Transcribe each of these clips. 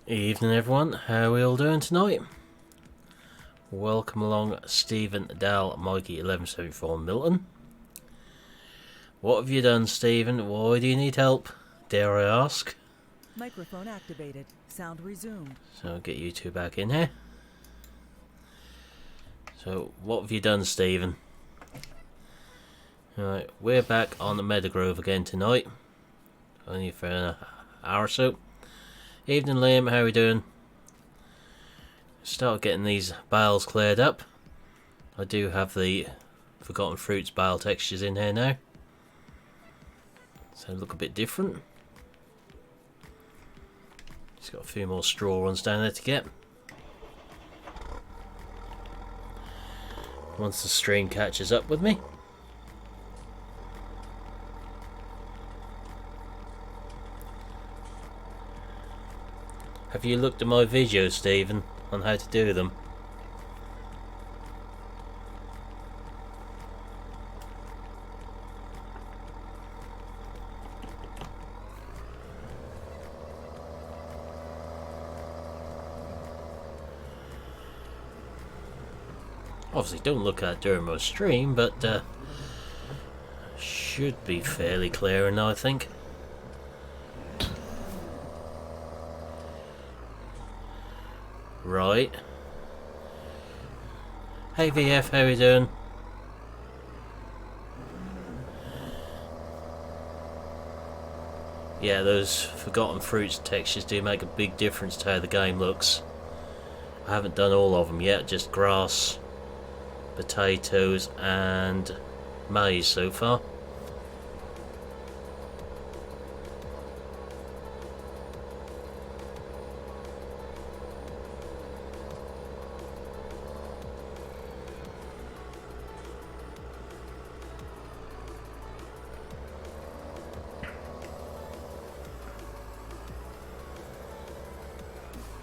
Evening everyone, how are we all doing tonight? Welcome along Stephen Dal Mikey 1174 Milton. What have you done, Stephen? Why do you need help? Dare I ask? Microphone activated. Sound resumed. So I'll get you two back in here. So what have you done, Stephen? Alright, we're back on the Meadow Grove again tonight. Only for an hour or so. Evening Liam, how are we doing? Start getting these bales cleared up. I do have the Forgotten Fruits bale textures in here now. So they look a bit different. Just got a few more straw ones down there to get. Once the stream catches up with me. Have you looked at my videos, Stephen, on how to do them? Obviously don't look at it during my stream, but should be fairly clear now, I think. Right. Hey VF, how are you doing? Yeah, those Forgotten Fruits textures do make a big difference to how the game looks. I haven't done all of them yet, just grass, potatoes and maize so far.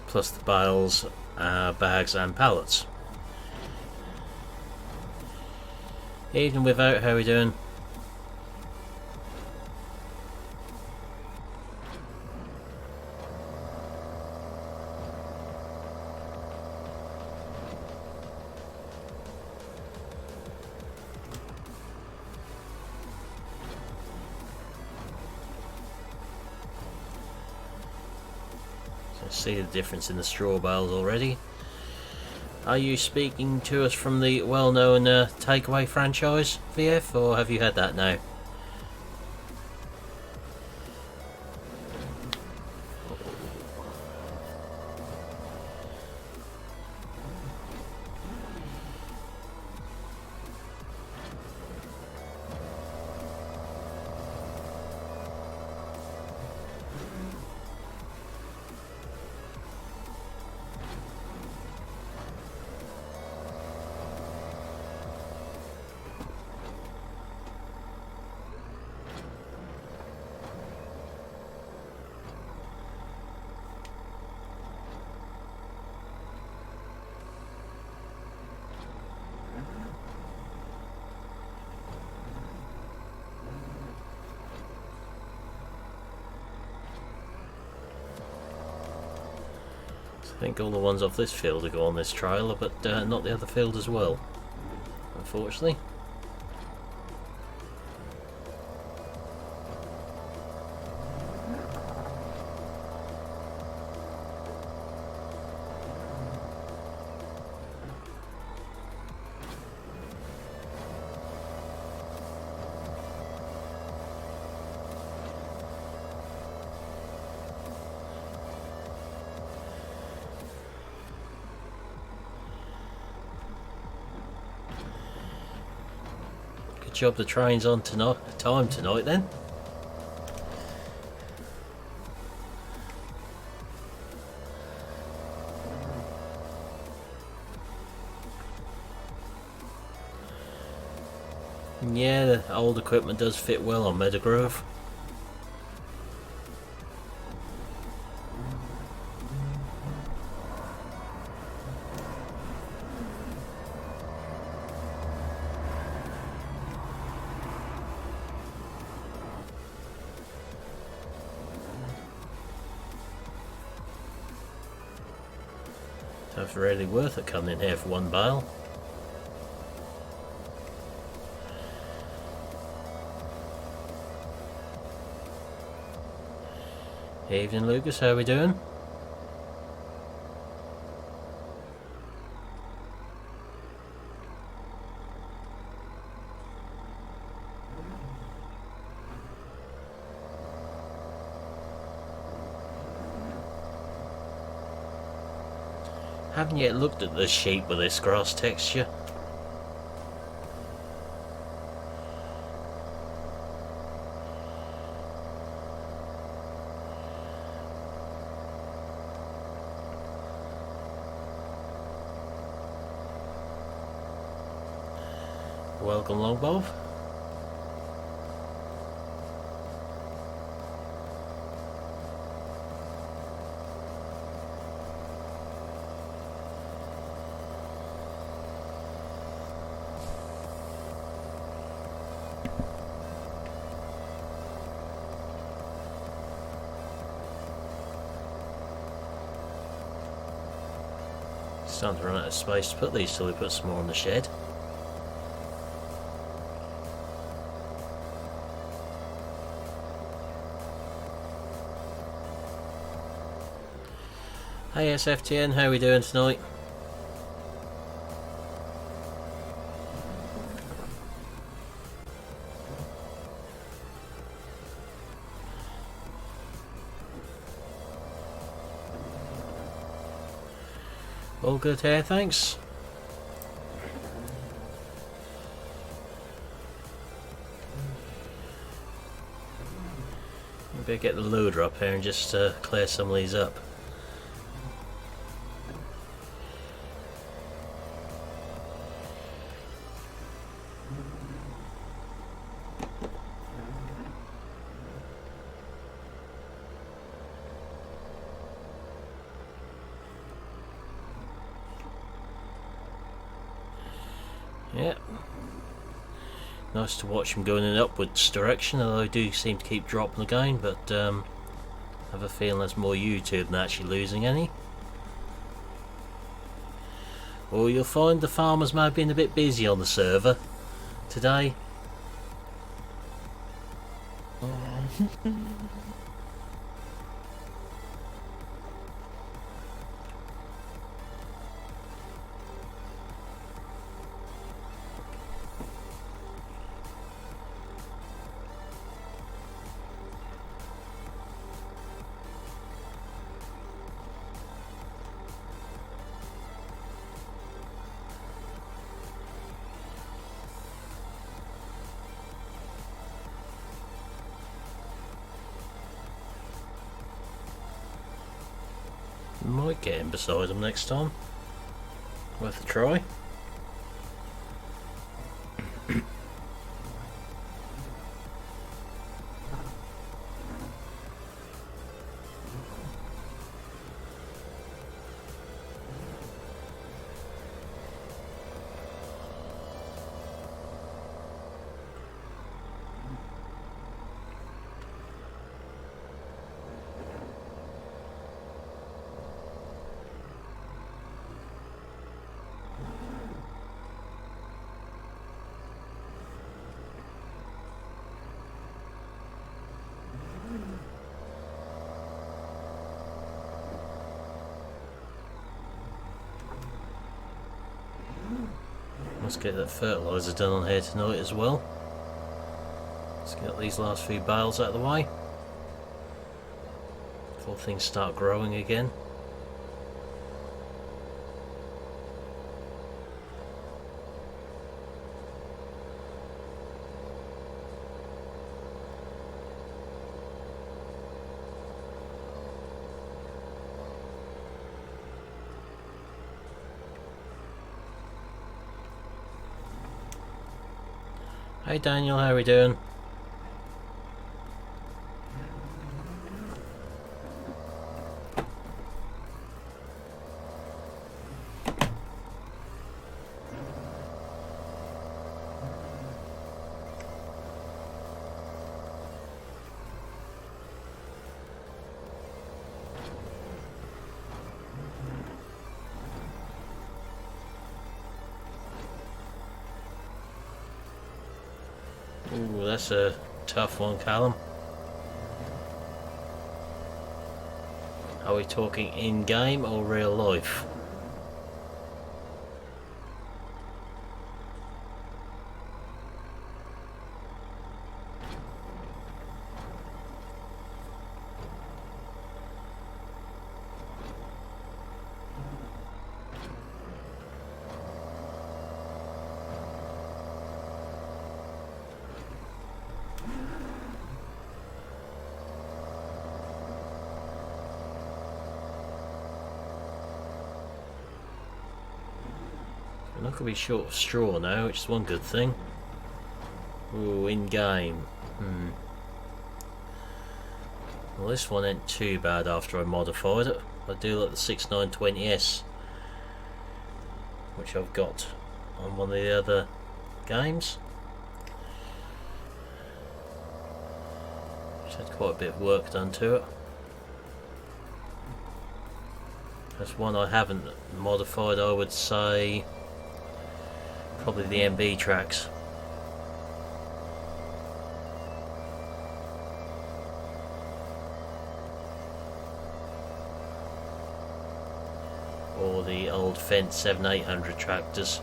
Plus the bales, bags and pallets. Evening without, how are we doing? See the difference in the straw bales already. Are you speaking to us from the well-known takeaway franchise, VF, or have you had that now? I think all the ones off this field will go on this trial, but not the other field as well, unfortunately. Job the train's on time tonight then. Yeah, the old equipment does fit well on Meadow Grove. That's really worth it coming in here for one bale. Evening, Lucas, how are we doing? Haven't yet looked at the sheep with this grass texture. Welcome along, Bob. Starting to run out of space to put these till we put some more in the shed. Hey SFTN, how are we doing tonight? All good here, thanks. Maybe get the loader up here and just clear some of these up. Yeah, nice to watch them going in an upwards direction, although I do seem to keep dropping again, but I have a feeling there's more YouTube than actually losing any. Or you'll find the farmers may have been a bit busy on the server today. Might get in beside them next time. Worth a try. Let's get that fertiliser done on here tonight as well. Let's get these last few bales out of the way before things start growing again. Hey Daniel, how are we doing? Ooh, that's a tough one, Callum. Are we talking in-game or real life? I'm not going to be short of straw now, which is one good thing. Ooh, in-game. Well, this one ain't too bad after I modified it. I do like the 6920S, which I've got on one of the other games. It's had quite a bit of work done to it. That's one I haven't modified, I would say. Probably the MB tracks. Or the old Fence 7800 tractors.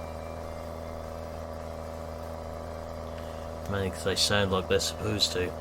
Mainly because they sound like they're supposed to.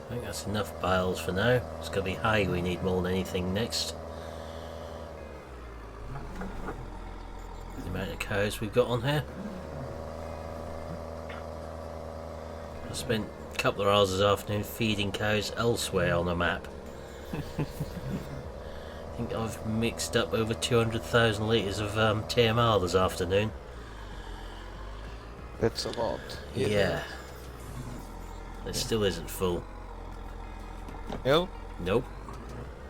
I think that's enough bales for now. It's going to be hay we need more than anything next. The amount of cows we've got on here. I spent a couple of hours this afternoon feeding cows elsewhere on the map. I think I've mixed up over 200,000 litres of TMR this afternoon. That's a lot. Yeah. It still isn't full. No? Nope.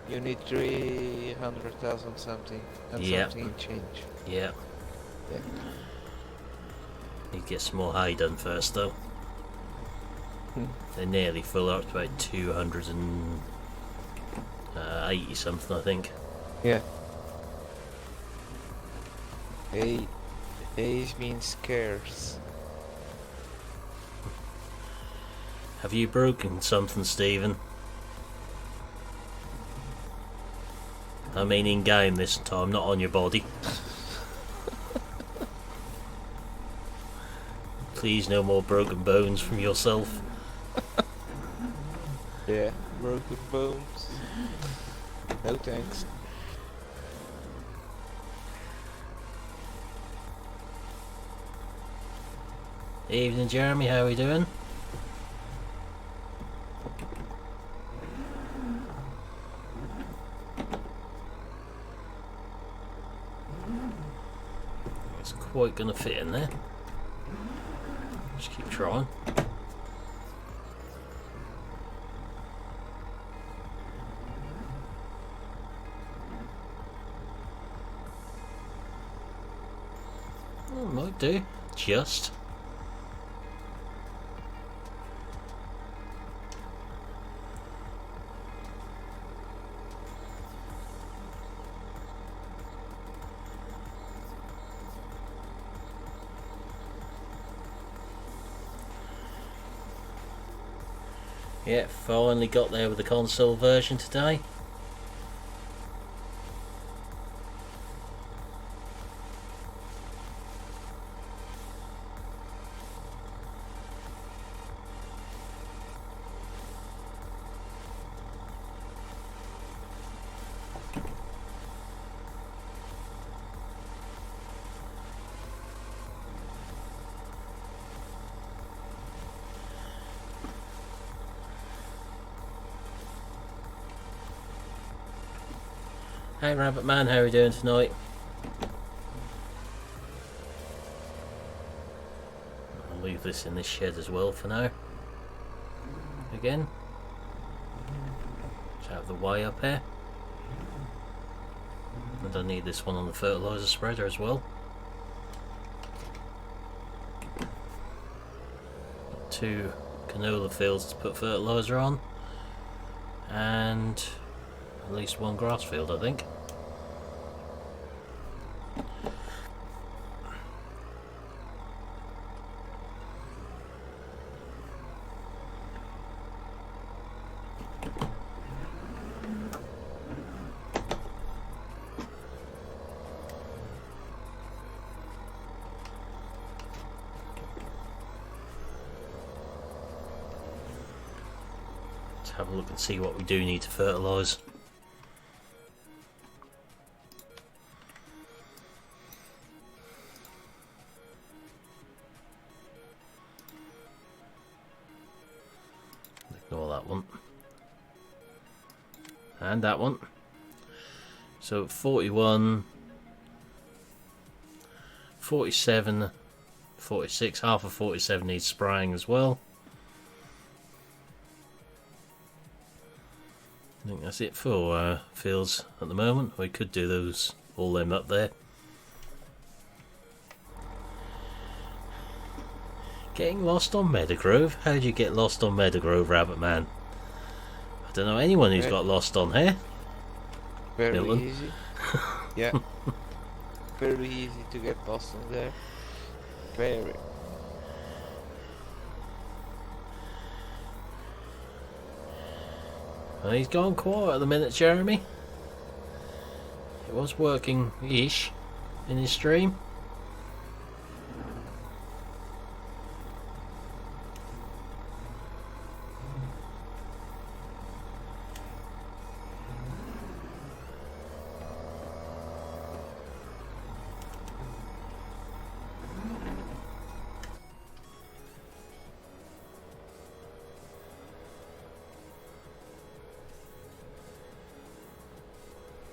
You need 300,000 something and Yep. something change. Yeah. Yeah. Need to get some more hay done first though. They're nearly full, up to about 280 something I think. Yeah. Hay means scarce. Have you broken something, Stephen? I mean in game this time, not on your body. Please, no more broken bones from yourself. Yeah. Broken bones. No thanks. Evening, Jeremy, how are we doing? It's quite gonna fit in there. Just keep trying. Oh, might do. Just. Yeah, finally got there with the console version today. Hey Rabbit Man, how are you doing tonight? I'll leave this in this shed as well for now. Again. Just out of the way up here. And I need this one on the fertiliser spreader as well. 2 canola fields to put fertiliser on. And at least 1 grass field, I think. Have a look and see what we do need to fertilise. Ignore that one. And that one. So 41, 47, 46, half of 47 needs spraying as well. I think that's it for fields at the moment. We could do those, all them up there. Getting lost on Meadow Grove? How did you get lost on Meadow Grove, Rabbit Man? I don't know anyone who's got lost on here. Very Milton. easy. Yeah. Very easy to get lost on there. Very. Well, he's gone quiet at the minute, Jeremy. It was working-ish in his stream.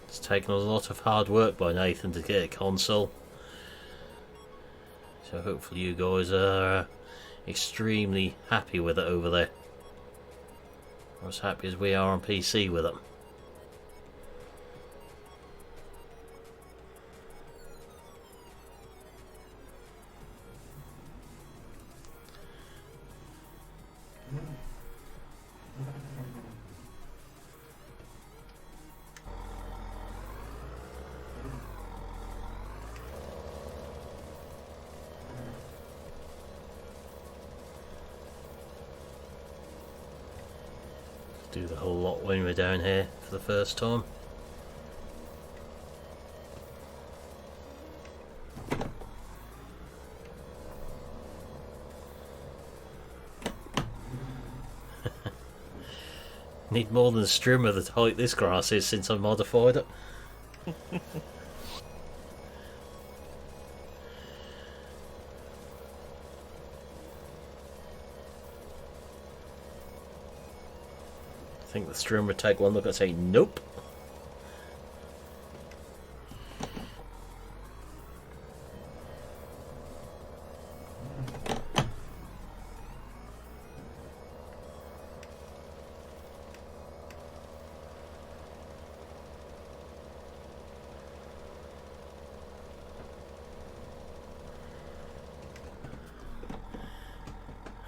It's taken a lot of hard work by Nathan to get a console. So hopefully you guys are extremely happy with it over there. Or as happy as we are on PC with it. Do the whole lot when we're down here for the first time. Need more than a strimmer the height this grass is since I modified it. I think the stream would take one look and say, nope.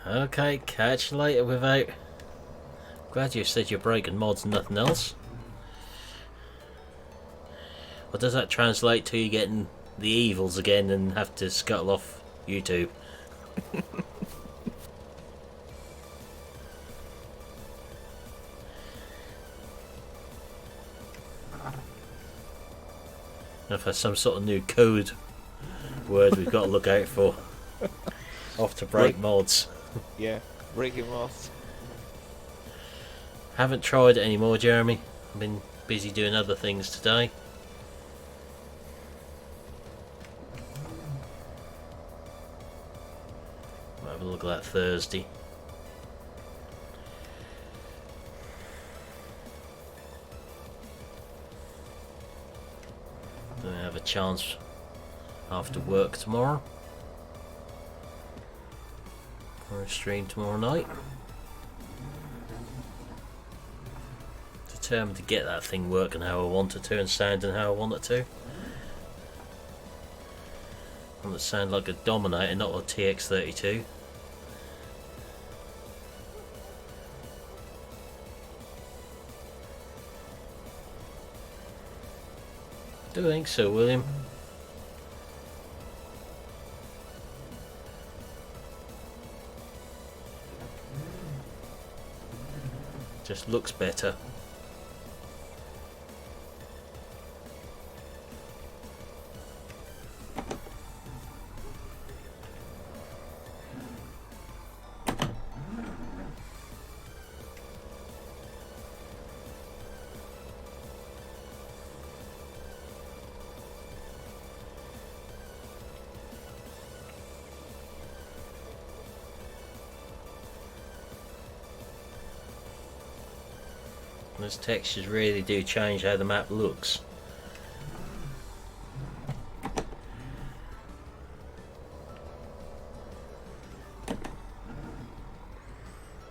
Okay, catch you later without. Glad you said you're breaking mods and nothing else. Or does that translate to you getting the evils again and have to scuttle off YouTube? If there's some sort of new code word we've got to look out for. Off to break mods. Yeah, breaking mods. Haven't tried it anymore, Jeremy. I've been busy doing other things today. Might have a look at that Thursday. chance after work tomorrow. For a stream tomorrow night. Determined to get that thing working how I want it to and sounding how I want it to. I want it to sound like a Dominator, not a TX32. Do think so, William? Just looks better. Those textures really do change how the map looks.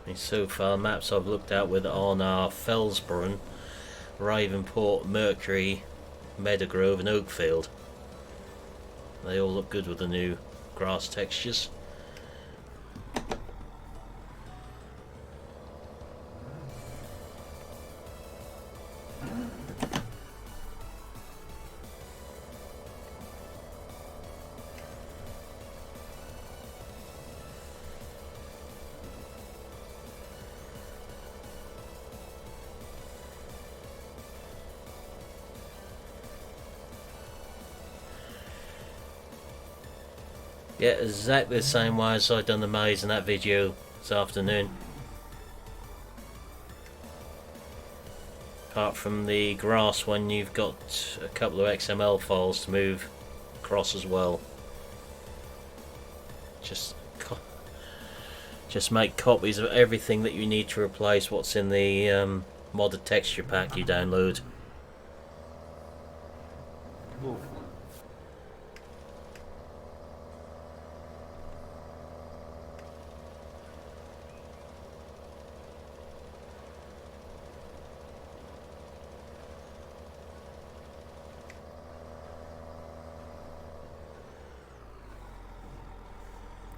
And so far, maps I've looked at with on are Felsbrunn, Ravenport, Mercury, Meadow Grove and Oakfield. They all look good with the new grass textures. Yeah, exactly the same way as I done the maze in that video this afternoon. Apart from the grass one, you've got a couple of XML files to move across as well. Just make copies of everything that you need to replace what's in the modded texture pack you download. Ooh.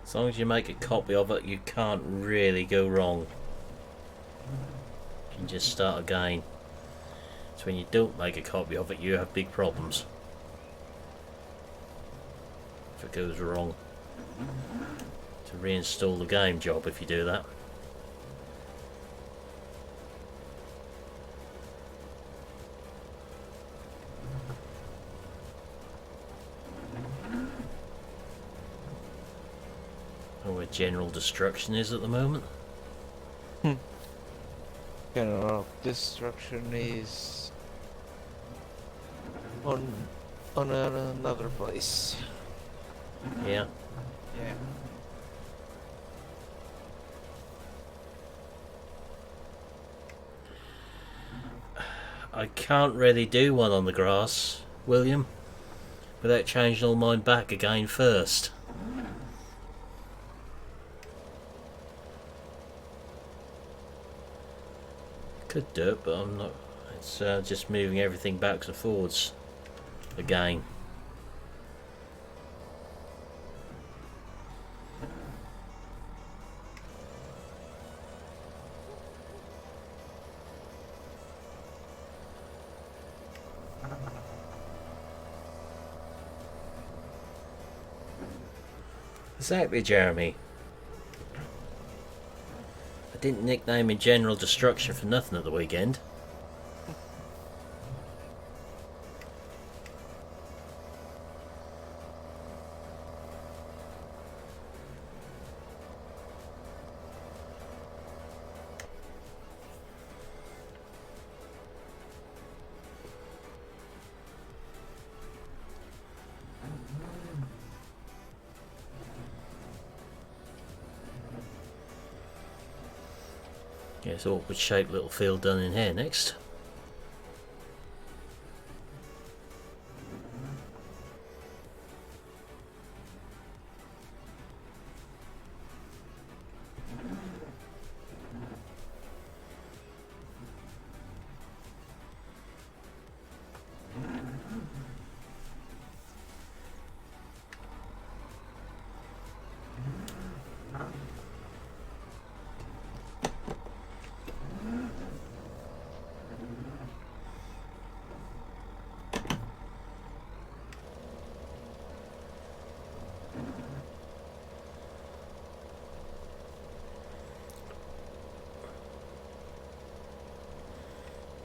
As long as you make a copy of it, you can't really go wrong. You can just start again. So when you don't make a copy of it, you have big problems. If it goes wrong. To reinstall the game job if you do that. Where general destruction is at the moment. General destruction is on another place. Yeah. Yeah. I can't really do one on the grass, William, without changing all mine back again first. Could do it, but I'm not. It's just moving everything backwards and forwards again. Exactly, Jeremy. I didn't nickname him General Destruction for nothing at the weekend. Yeah, it's awkward shaped little field done in here next.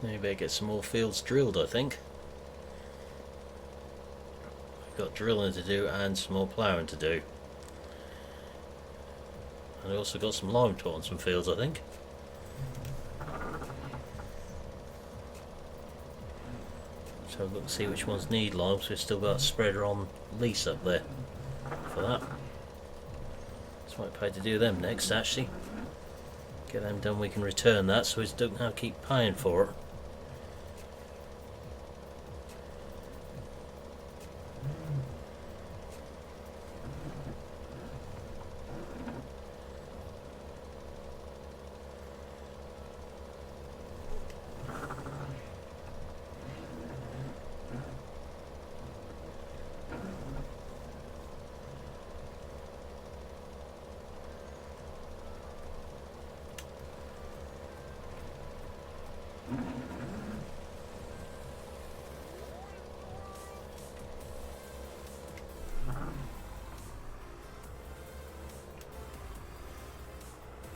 Maybe get some more fields drilled, I think. We've got drilling to do and some more ploughing to do. And I also got some lime tore on some fields, I think. So look and see which ones need lime, so we've still got a spreader on lease up there for that. So I might pay to do them next, actually. Get them done, we can return that, so we don't have to keep paying for it.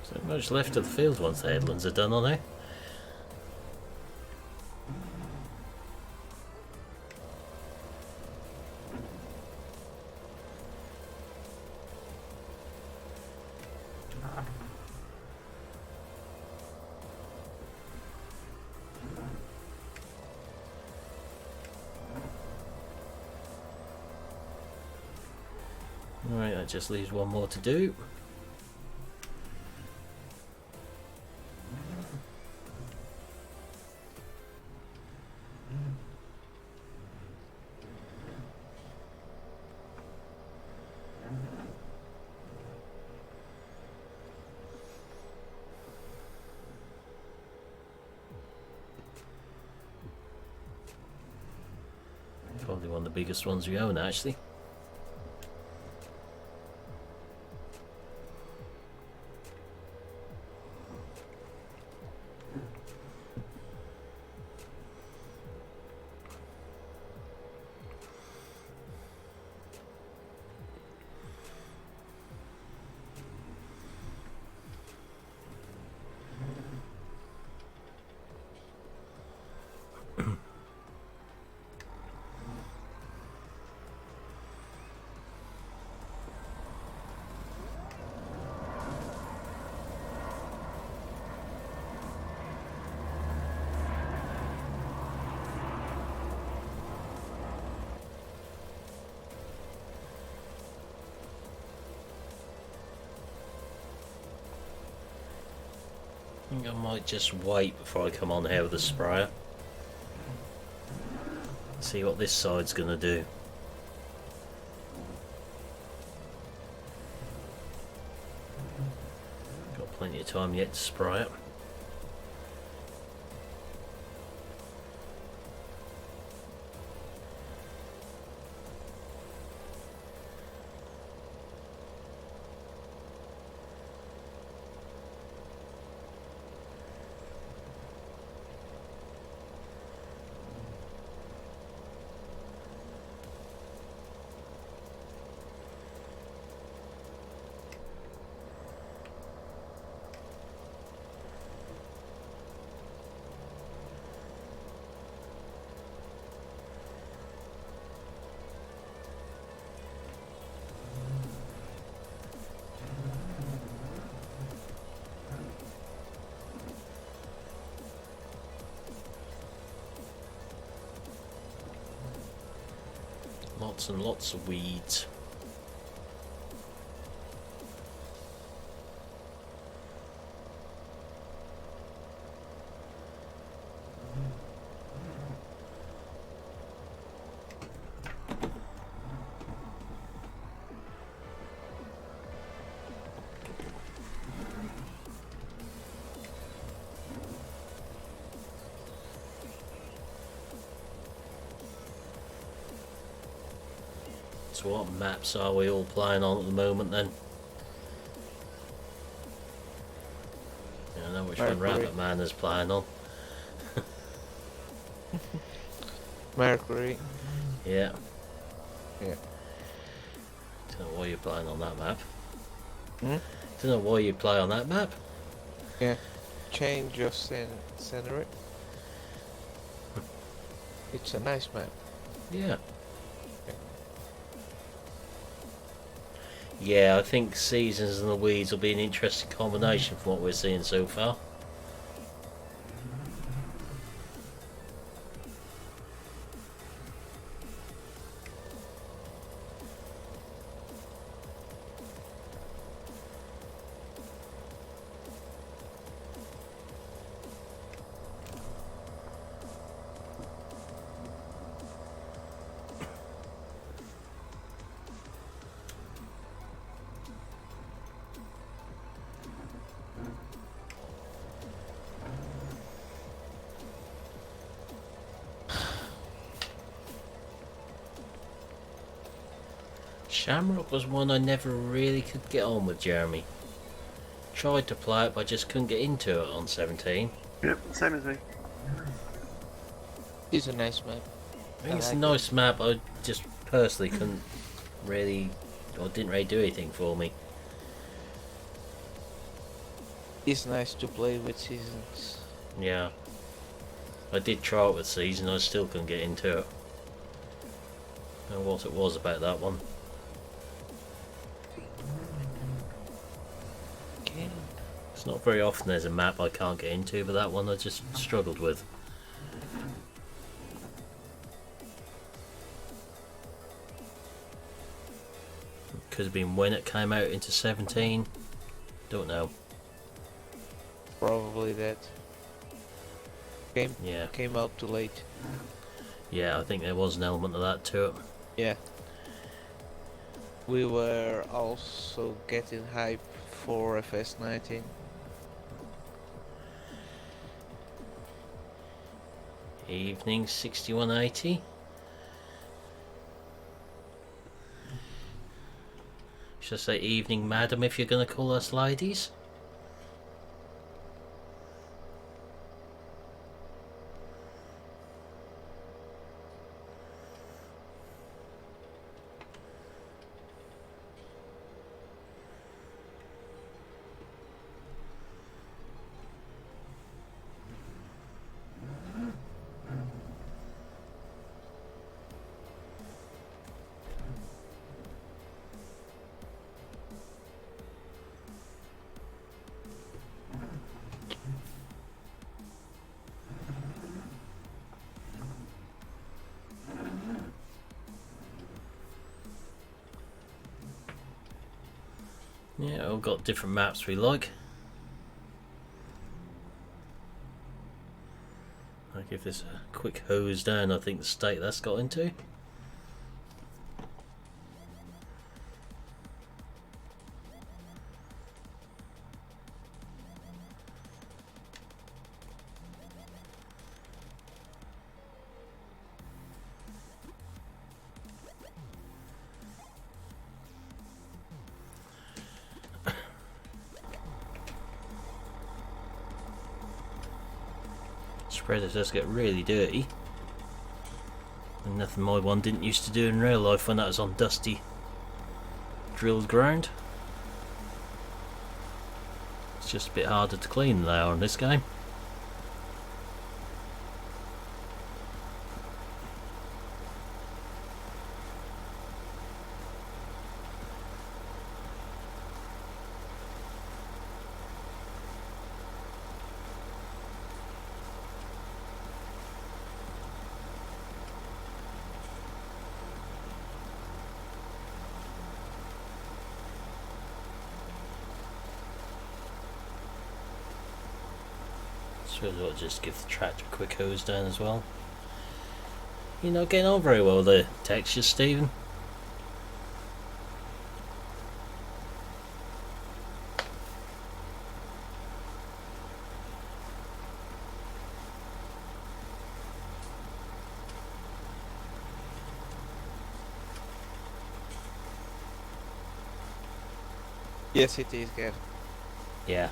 So much left of the field once the headlands are done on there. Alright, that just leaves one more to do. Probably one of the biggest ones we own, actually. I think I might just wait before I come on here with the sprayer. See what this side's gonna do. Got plenty of time yet to spray it. Lots and lots of weeds. So what maps are we all playing on at the moment then? Yeah, I know which one Rabbit Man is playing on. Mercury. Yeah. Yeah. Don't know why you're playing on that map. Hmm? Don't know why you play on that map. Yeah. Change of scenery. It's a nice map. Yeah. Yeah, I think Seasons and the Weeds will be an interesting combination from what we're seeing so far. Shamrock was one I never really could get on with, Jeremy. Tried to play it, but I just couldn't get into it on 17. Yep, same as me. It's a nice map. I think it's a nice map, I just personally couldn't really, or didn't really do anything for me. It's nice to play with Seasons. Yeah. I did try it with Season, I still couldn't get into it. I don't know what it was about that one. Okay. It's not very often there's a map I can't get into, but that one I just struggled with. Could have been when it came out into 17. Don't know. Probably that. Yeah. Came out too late. Yeah, I think there was an element of that to it. Yeah. We were also getting hype for FS19. Evening 6180. Should I say evening, madam, if you're going to call us ladies? Yeah, all got different maps we like. I'll give this a quick hose down, I think the state that's got into. Spreader does get really dirty. And nothing my one didn't used to do in real life when that was on dusty drilled ground. It's just a bit harder to clean than they are in this game. Suppose I'll just give the tractor a quick hose down as well. You're not getting on very well with the textures, Stephen. Yes, it is, Gav. Yeah.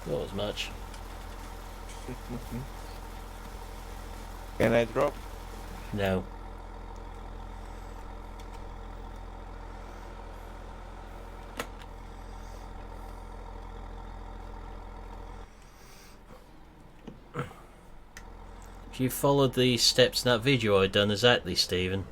Not as much. Can I drop? No. If you followed the steps in that video I'd done exactly, Stephen.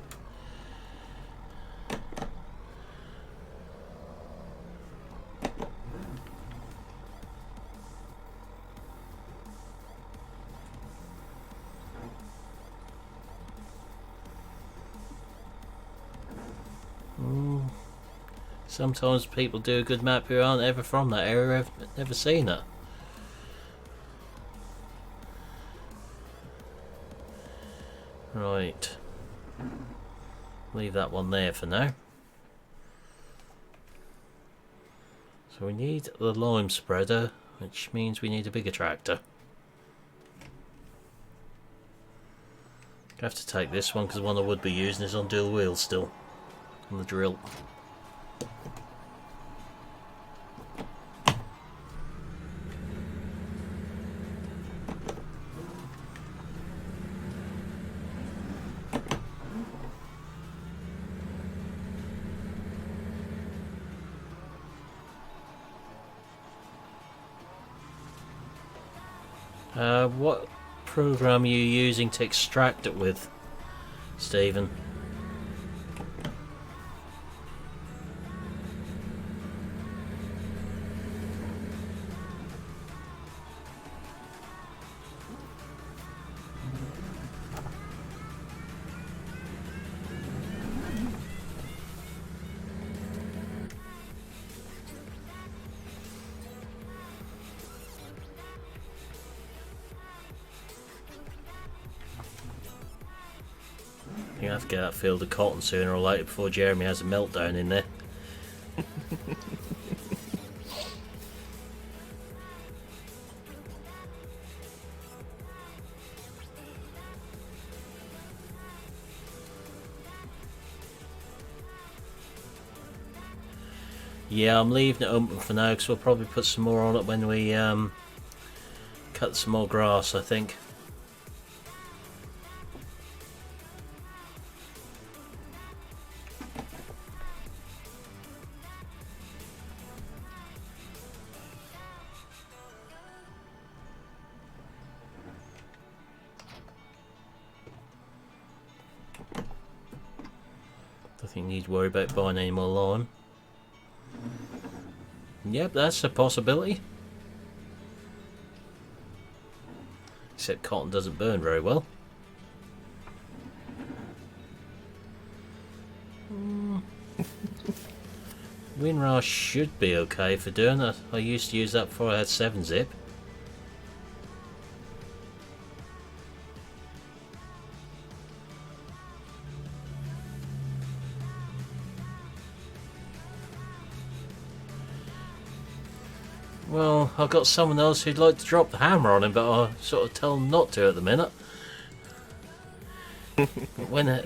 Sometimes people do a good map who aren't ever from that area, have never seen it. Right. Leave that one there for now. So we need the lime spreader, which means we need a bigger tractor. I have to take this one because the one I would be using is on dual wheels still. On the drill. What program are you using to extract it with, Stephen? You have to get that field of cotton sooner or later before Jeremy has a meltdown in there. Yeah, I'm leaving it open for now because we'll probably put some more on it when we cut some more grass, I think. Don't think you need to worry about buying any more lime. Yep, that's a possibility. Except cotton doesn't burn very well. WinRAR should be okay for doing that. I used to use that before I had 7-zip. Well, I've got someone else who'd like to drop the hammer on him, but I sort of tell them not to at the minute.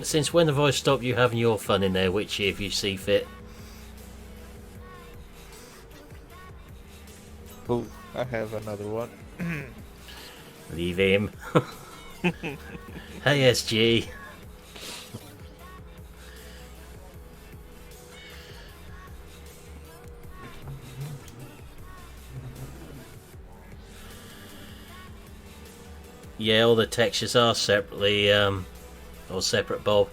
Since when have I stopped you having your fun in there, Witchy, if you see fit? Oh, I have another one. Leave him. Hey, SG. Yeah, all the textures are separately, or separate, Bob.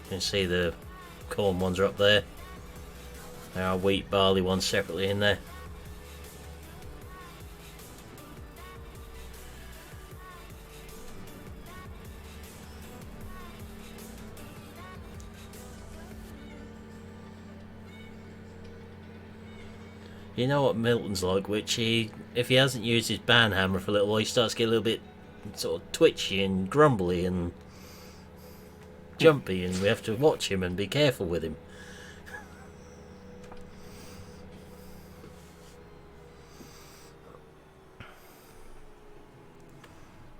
You can see the corn ones are up there. There are wheat, barley ones separately in there. You know what Milton's like, which if he hasn't used his band hammer for a little while, he starts to get a little bit sort of twitchy and grumbly and jumpy, and we have to watch him and be careful with him.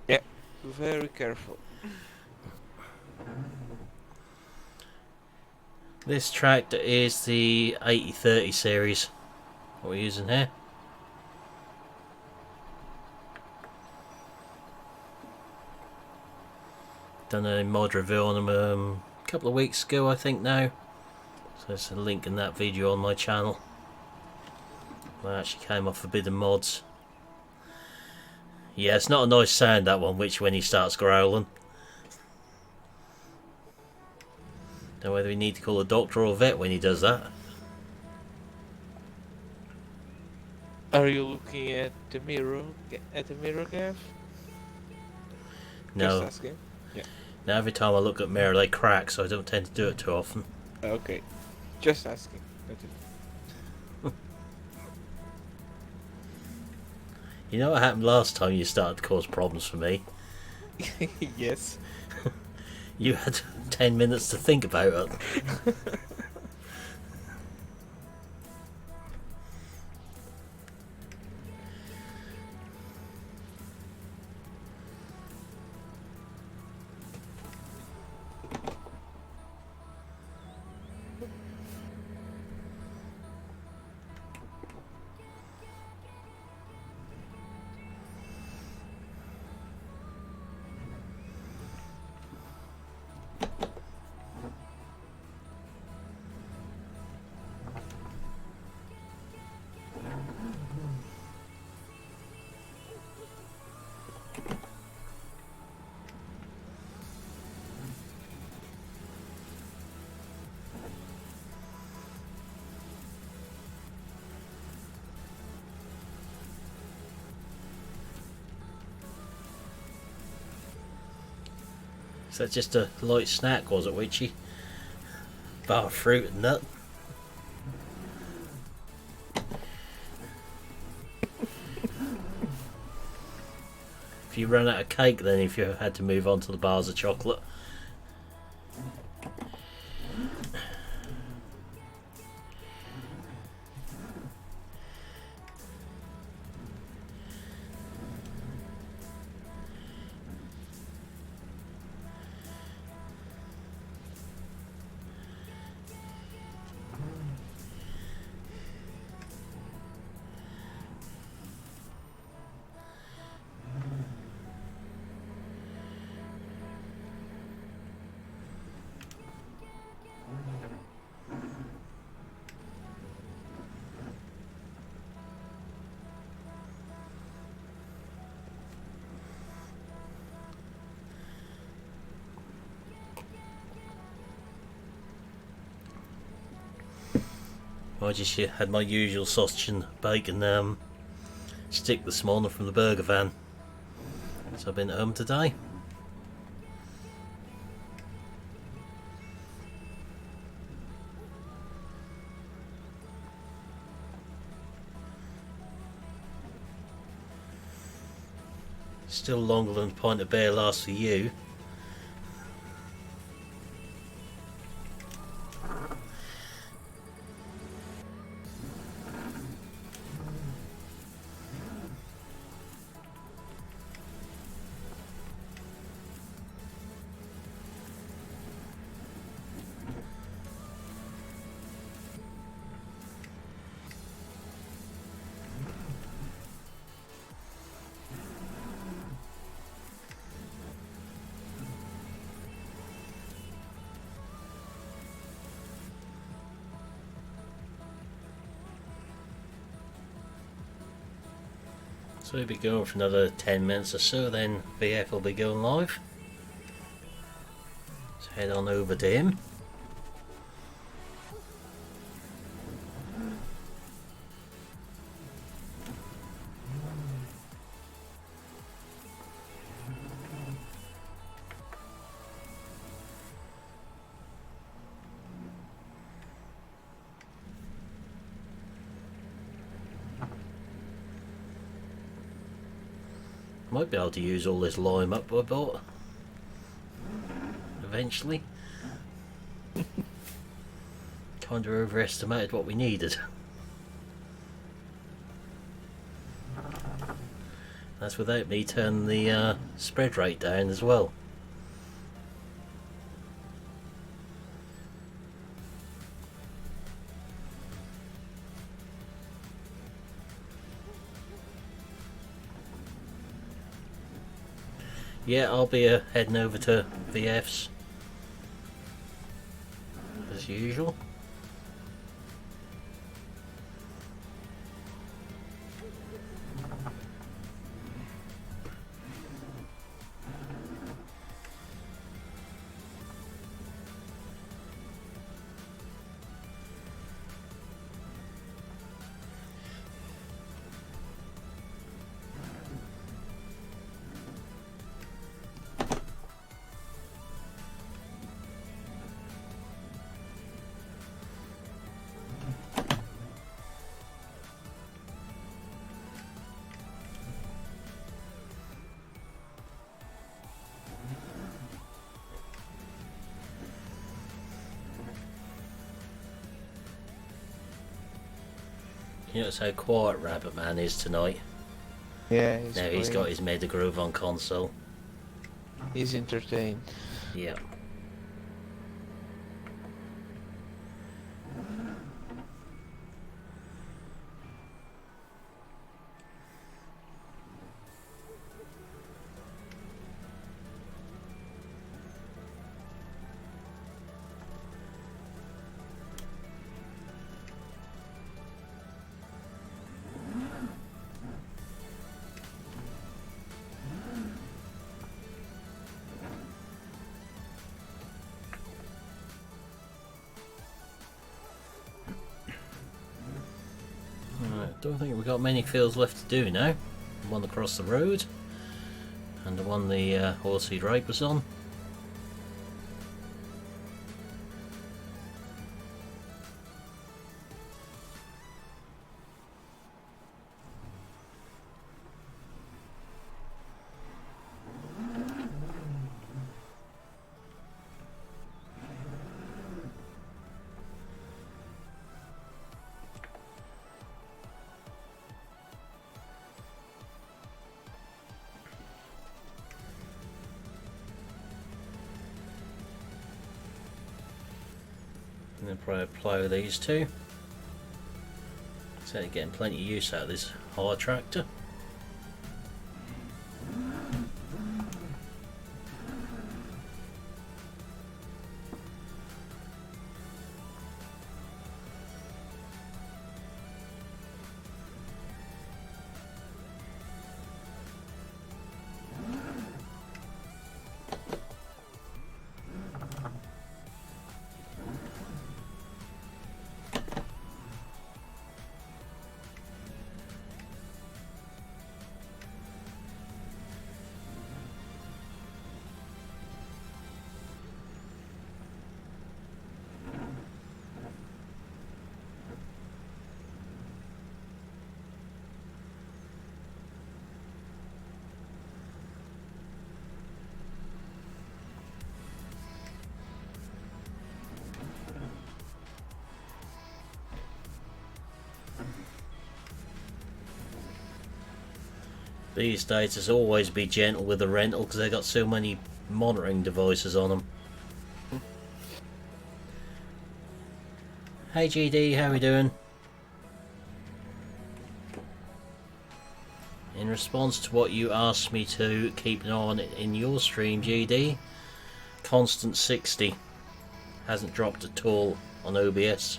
Yeah, very careful. This tractor is the 8030 series. What we're using here. Done a mod review on them a couple of weeks ago, I think now. So there's a link in that video on my channel. I actually came off Forbidden Mods. Yeah, it's not a nice sound, that one, which when he starts growling. Don't know whether we need to call a doctor or a vet when he does that. Are you looking at the mirror? At the mirror, Gav? Just No. asking. Yeah. Now every time I look at mirror they crack, so I don't tend to do it too often. Okay. Just asking. That's it. You know what happened last time you started to cause problems for me? Yes. You had 10 minutes to think about it. Is that just a light snack, was it, Witchy? Bar of fruit and nut? If you run out of cake, then if you had to move on to the bars of chocolate. I just had my usual sausage and bacon stick this morning from the burger van. So I've been at home today. Still longer than a pint of beer lasts for you. So we'll be going for another 10 minutes or so, then VF will be going live. Let's head on over to him. Might be able to use all this lime up I bought eventually. Kinda overestimated what we needed. That's without me turning the spread rate down as well. Yeah, I'll be heading over to VF's as usual. You notice how quiet Rabbit Man is tonight. Yeah, Now he's got his Meadow Grove on console. He's entertained. Yeah. Don't think we've got many fields left to do now. One across the road, and the one the horsey rape was on. And then probably plough these two. So they're getting plenty of use out of this hire tractor. These days, it's always be gentle with the rental because they got so many monitoring devices on them. Hey GD, how we doing? In response to what you asked me to keep an eye on in your stream, GD, constant 60 hasn't dropped at all on OBS.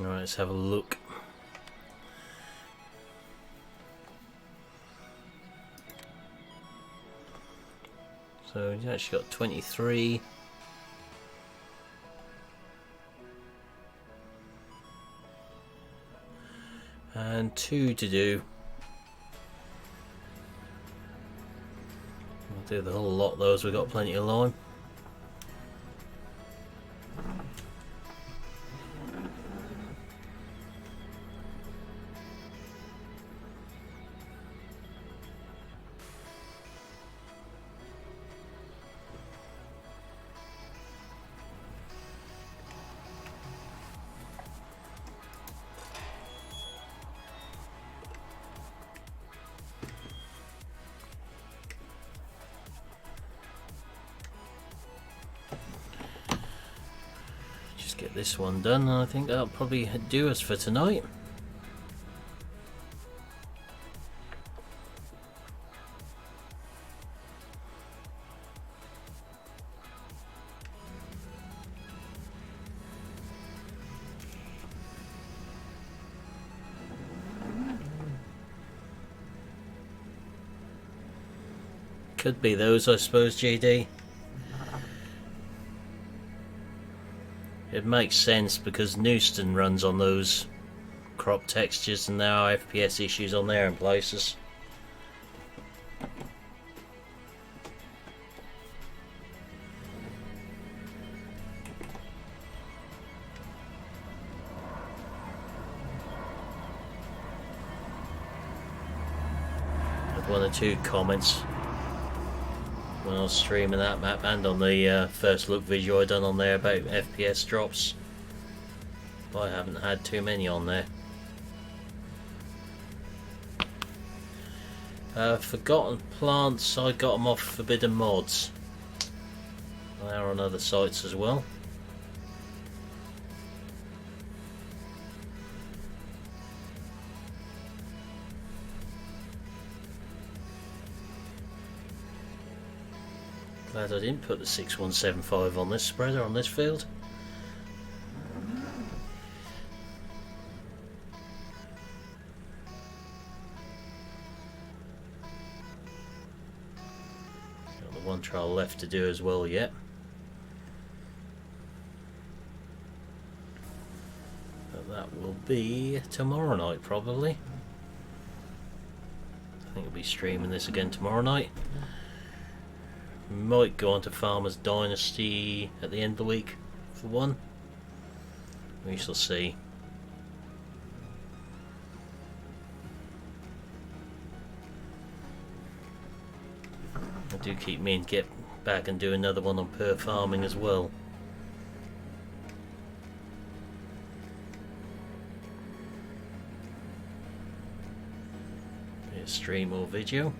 Alright, let's have a look. So he's actually got 23. And 2 to do. We'll do the whole lot though, as we've got plenty of lime. Get this one done, and I think that'll probably do us for tonight. Could be those, I suppose, GD. It makes sense because Newston runs on those crop textures and there are FPS issues on there in places. Had one or two comments when I was streaming that map and on the first look video I done on there about FPS drops. But I haven't had too many on there. Forgotten Plants, I got them off Forbidden Mods. They're on other sites as well. Glad I didn't put the 6175 on this spreader on this field. Got the one trial left to do as well yet. But that will be tomorrow night probably. I think I'll be streaming this again tomorrow night. Might go on to Farmer's Dynasty at the end of the week for one. We shall see. I do keep meaning to get back and do another one on per farming as well. Be a stream or video.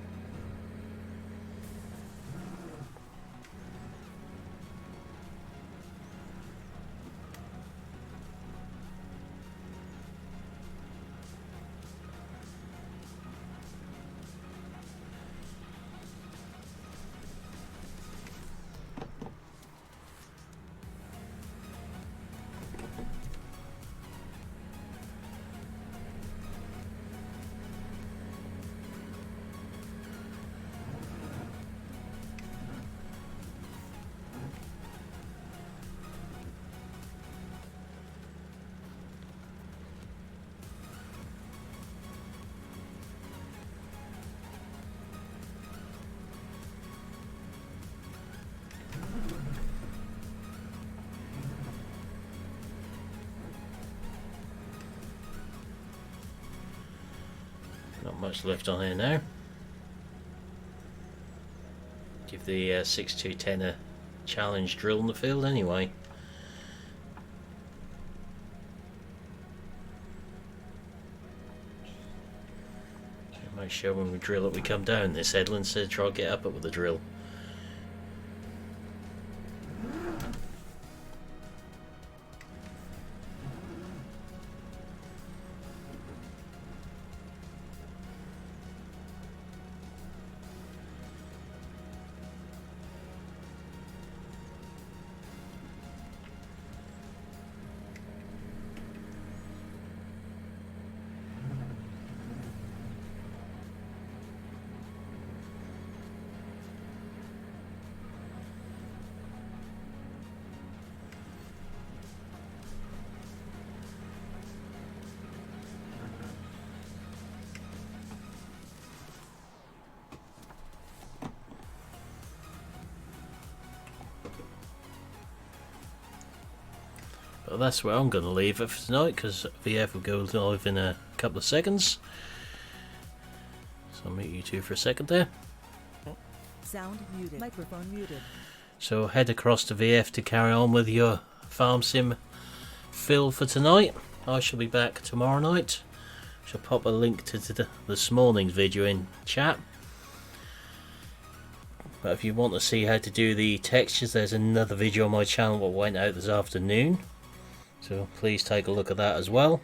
Not much left on here now. Give the 6210 a challenge drill in the field anyway. Make sure when we drill it we come down this headland instead of try to get up it with the drill. But that's where I'm going to leave it for tonight because VF will go live in a couple of seconds. So I'll mute you two for a second there. Sound muted. Microphone muted. So head across to VF to carry on with your farm sim fill for tonight. I shall be back tomorrow night. Shall pop a link to this morning's video in chat. But if you want to see how to do the textures, there's another video on my channel that went out this afternoon. So please take a look at that as well.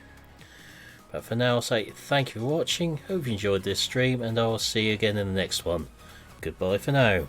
But for now I'll say thank you for watching, hope you enjoyed this stream, and I will see you again in the next one. Goodbye for now.